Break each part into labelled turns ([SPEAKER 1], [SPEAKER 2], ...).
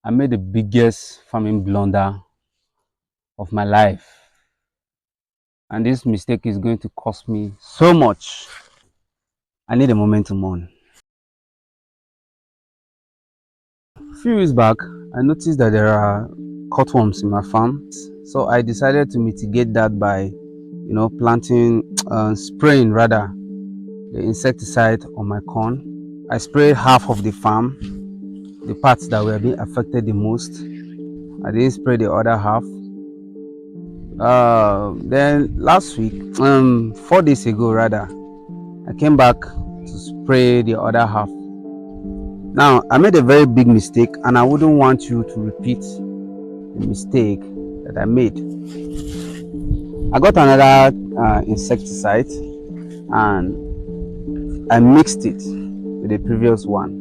[SPEAKER 1] I made the biggest farming blunder of my life, and this mistake is going to cost me so much. I need a moment to mourn. A few weeks back, I noticed that there are cutworms in my farm, so I decided to mitigate that by, planting, spraying rather the insecticide on my corn. I sprayed half of the farm, the parts that were being affected the most. I didn't spray the other half. Then last week, 4 days ago rather, I came back to spray the other half. Now, I made a very big mistake, and I wouldn't want you to repeat the mistake that I made. I got another insecticide and I mixed it with the previous one.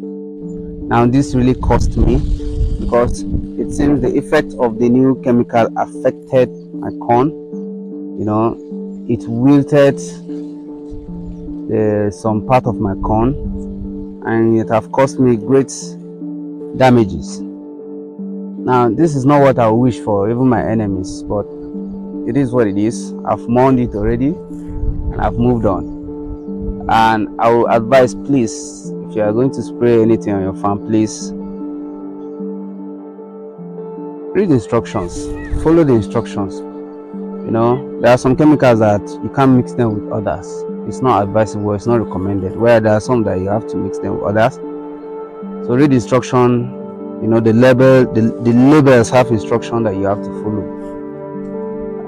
[SPEAKER 1] Now, this really cost me because it seems the effect of the new chemical affected my corn. It wilted some part of my corn, and it have caused me great damages. Now, this is not what I wish for even my enemies, but it is what it is. I've mourned it already and I've moved on. And I will advise, please, if you are going to spray anything on your farm, please read the instructions, follow the instructions. There are some chemicals that you can't mix them with others. It's not advisable, it's not recommended, where there are some that you have to mix them with others. So read the instruction. The labels have instruction that you have to follow.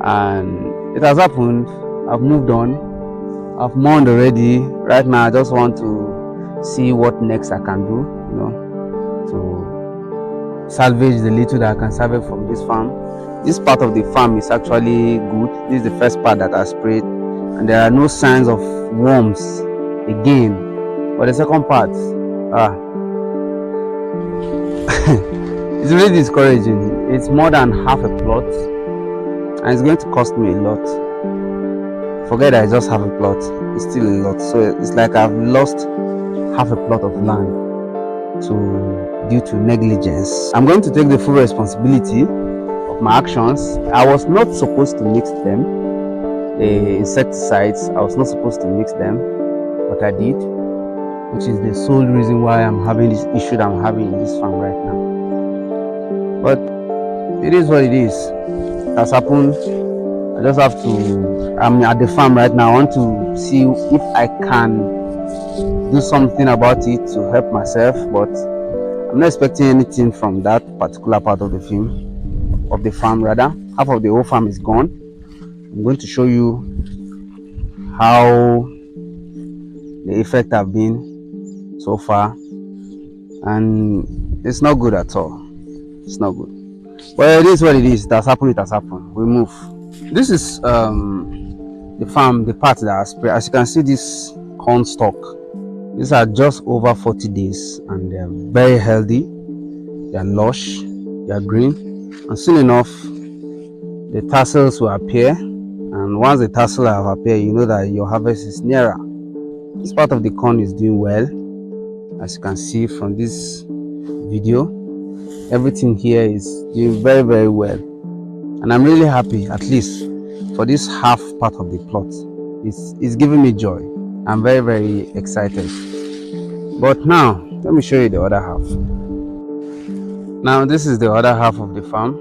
[SPEAKER 1] And it has happened. I've moved on. I've mourned already. Right now I just want to see what next I can do, to salvage the little that I can salvage from this farm. This part of the farm is actually good. This is the first part that I sprayed, and there are no signs of worms again. But the second part, it's really discouraging. It's more than half a plot, and it's going to cost me a lot. Forget that I just have a plot, it's still a lot. So it's like I've lost half a plot of land due to negligence. I'm going to take the full responsibility of my actions. I was not supposed to mix them, the insecticides. I was not supposed to mix them, but I did, which is the sole reason why I'm having this issue that I'm having in this farm right now. But it is what it is. It has happened. I just have to, I'm at the farm right now. I want to see if I can do something about it to help myself, but I'm not expecting anything from that particular part of the farm rather. Half of the whole farm is gone. I'm going to show you how the effect have been so far, and it's not good at all. It's not good. Well, it is what it is. It has happened. It has happened. We move. This is the farm, the part that I spray. As you can see, this corn stalk, these are just over 40 days and they are very healthy. They are lush, they are green, and soon enough the tassels will appear, and once the tassels have appeared, you know that your harvest is nearer. This part of the corn is doing well. As you can see from this video, everything here is doing very, very well, and I'm really happy. At least for this half part of the plot, it's giving me joy. I'm very, very excited. But now let me show you the other half. Now this is the other half of the farm.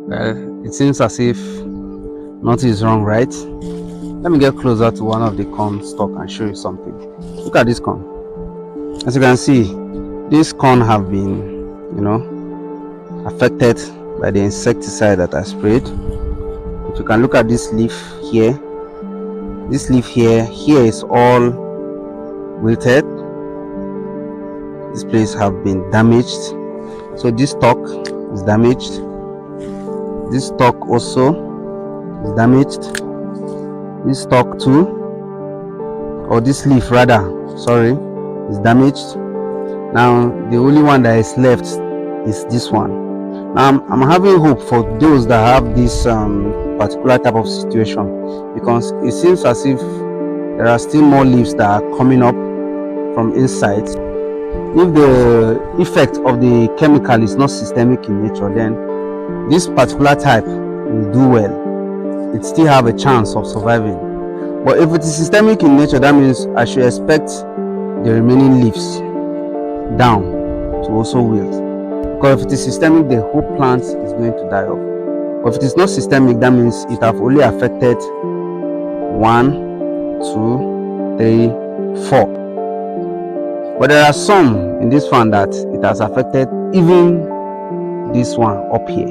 [SPEAKER 1] Well, it seems as if nothing is wrong, right? Let me get closer to one of the corn stalk and show you something. Look at this corn. As you can see, this corn have been, affected by the insecticide that I sprayed. If you can look at this leaf here, this leaf here is all wilted. This place have been damaged. So this stalk is damaged. This stalk also is damaged. This stalk too, or this leaf rather, sorry, is damaged. Now the only one that is left is this one. Now I'm having hope for those that have this particular type of situation, because it seems as if there are still more leaves that are coming up from inside. if the effect of the chemical is not systemic in nature, then this particular type will do well. It still have a chance of surviving. But if it is systemic in nature, that means I should expect the remaining leaves down to also wilt. Because if it is systemic, the whole plant is going to die off. But if it is not systemic, that means it have only affected 1, 2, 3, 4. But there are some in this one that it has affected even this one up here.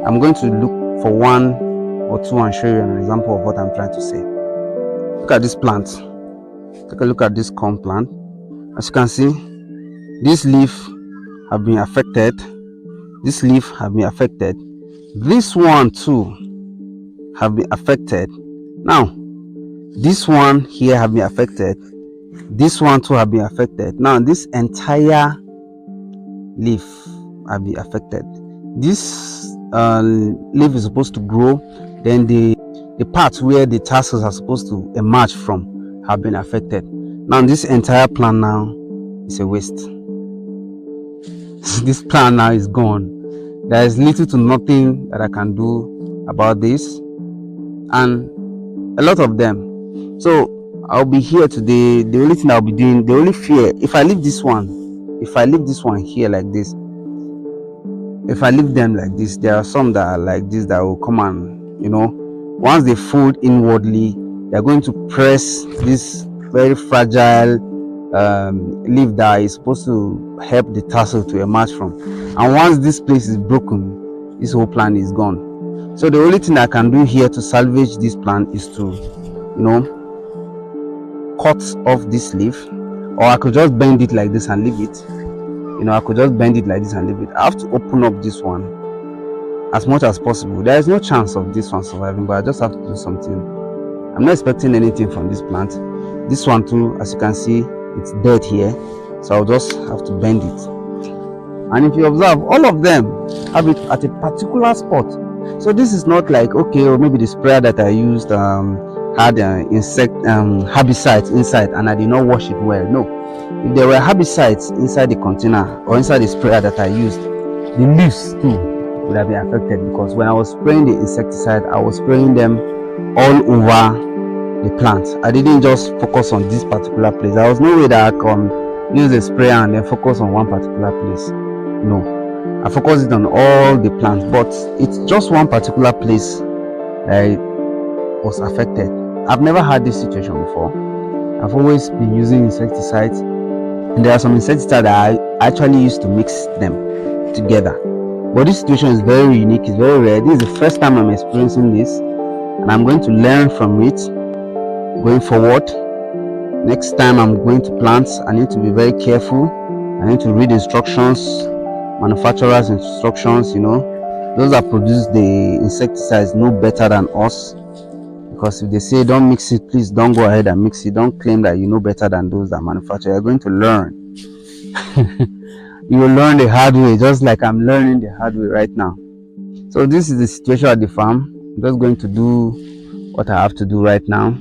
[SPEAKER 1] I'm going to look for 1 or 2 and show you an example of what I'm trying to say. Look at this plant. Take a look at this corn plant. As you can see, this leaf have been affected. This leaf have been affected. This one too have been affected. Now, this one here have been affected. This one too have been affected. Now, this entire leaf have been affected. This leaf is supposed to grow. Then the parts where the tassels are supposed to emerge from have been affected. Now, this entire plant now is a waste. This plant now is gone. There is little to nothing that I can do about this, and a lot of them. So I'll be here today. The only thing I'll be doing, the only fear, if I leave this one here like this, if I leave them like this, there are some that are like this that will come and, once they fold inwardly, they're going to press this very fragile leaf that is supposed to help the tassel to emerge from. And once this place is broken, this whole plant is gone. So the only thing I can do here to salvage this plant is to, cut off this leaf, or I could just bend it like this and leave it. I could just bend it like this and leave it. I have to open up this one as much as possible. There is no chance of this one surviving, but I just have to do something. I'm not expecting anything from this plant. This one too, as you can see, it's dead here, so I'll just have to bend it. And if you observe, all of them have it at a particular spot. So this is not like, okay, or maybe the sprayer that I used had insect herbicides inside and I did not wash it well. No, if there were herbicides inside the container or inside the sprayer that I used, the leaves too would have been affected, because when I was spraying the insecticide, I was spraying them all over the plant. I didn't just focus on this particular place. There was no way that I can use a sprayer and then focus on one particular place. No, I focused it on all the plants, but it's just one particular place that was affected. I've never had this situation before. I've always been using insecticides, and there are some insecticides that I actually used to mix them together. But this situation is very unique, it's very rare. This is the first time I'm experiencing this, and I'm going to learn from it going forward. Next time I'm going to plant, I need to be very careful. I need to read instructions, manufacturers' instructions. Those that produce the insecticides know better than us, because if they say don't mix it, please don't go ahead and mix it. Don't claim that you know better than those that manufacture. You're going to learn. You will learn the hard way, just like I'm learning the hard way right now. So this is the situation at the farm. I'm just going to do what I have to do right now.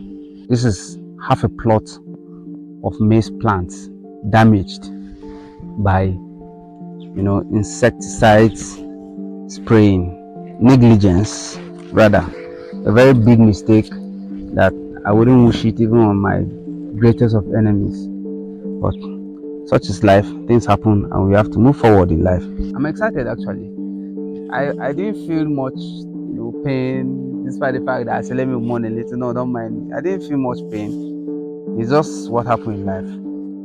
[SPEAKER 1] This is half a plot of maize plants damaged by insecticides spraying, negligence rather, a very big mistake that I wouldn't wish it even on my greatest of enemies. But such is life. Things happen and we have to move forward in life. I'm excited actually. I didn't feel much pain, despite the fact that I said let me mourn a little. No, don't mind me. I didn't feel much pain. It's just what happened in life.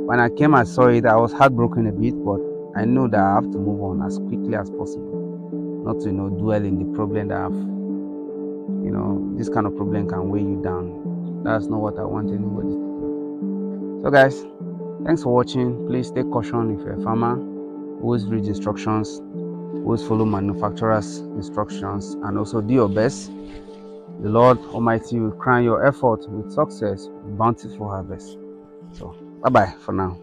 [SPEAKER 1] When I came, I saw it, I was heartbroken a bit, but I know that I have to move on as quickly as possible, not to dwell in the problem that this kind of problem can weigh you down. That's not what I want anybody to do. So guys, thanks for watching. Please take caution if you're a farmer. Always read instructions, always follow manufacturers' instructions, and also do your best. The Lord Almighty will crown your effort with success, with bountiful harvest. So bye bye for now.